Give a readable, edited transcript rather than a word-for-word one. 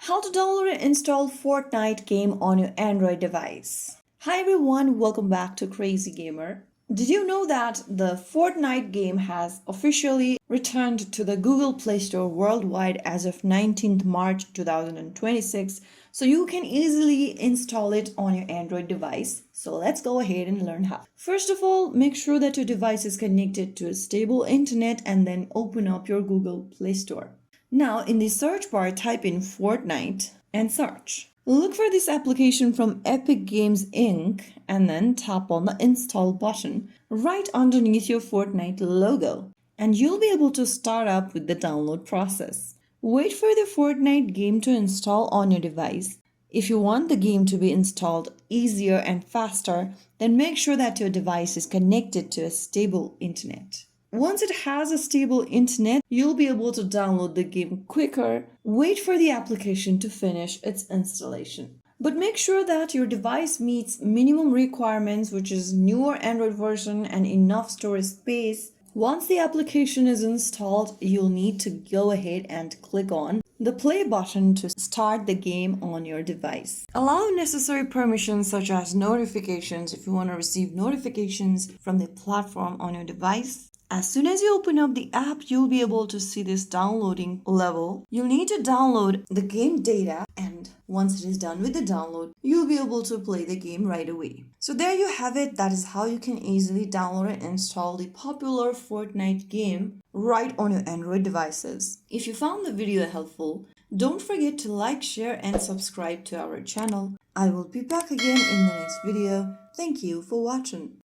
How to download and install Fortnite game on your Android device. Hi everyone, welcome back to Crazy Gamer. Did you know that the Fortnite game has officially returned to the Google Play Store worldwide as of 19th March 2026, so you can easily install it on your Android device. So let's go ahead and learn how. First of all, make sure that your device is connected to a stable internet and then open up your Google Play Store. Now, in the search bar, type in Fortnite and search. Look for this application from Epic Games Inc. and then tap on the install button right underneath your Fortnite logo. And you'll be able to start up with the download process. Wait for the Fortnite game to install on your device. If you want the game to be installed easier and faster, then make sure that your device is connected to a stable internet. Once it has a stable internet, you'll be able to download the game quicker. Wait for the application to finish its installation. But make sure that your device meets minimum requirements, which is newer Android version and enough storage space. Once the application is installed, you'll need to go ahead and click on the play button to start the game on your device. Allow necessary permissions such as notifications if you want to receive notifications from the platform on your device. As soon as you open up the app, you'll be able to see this downloading level. You'll need to download the game data, and once it is done with the download, you'll be able to play the game right away. So there you have it. That is how you can easily download and install the popular Fortnite game right on your Android devices. If you found the video helpful, don't forget to like, share, and subscribe to our channel. I will be back again in the next video. Thank you for watching.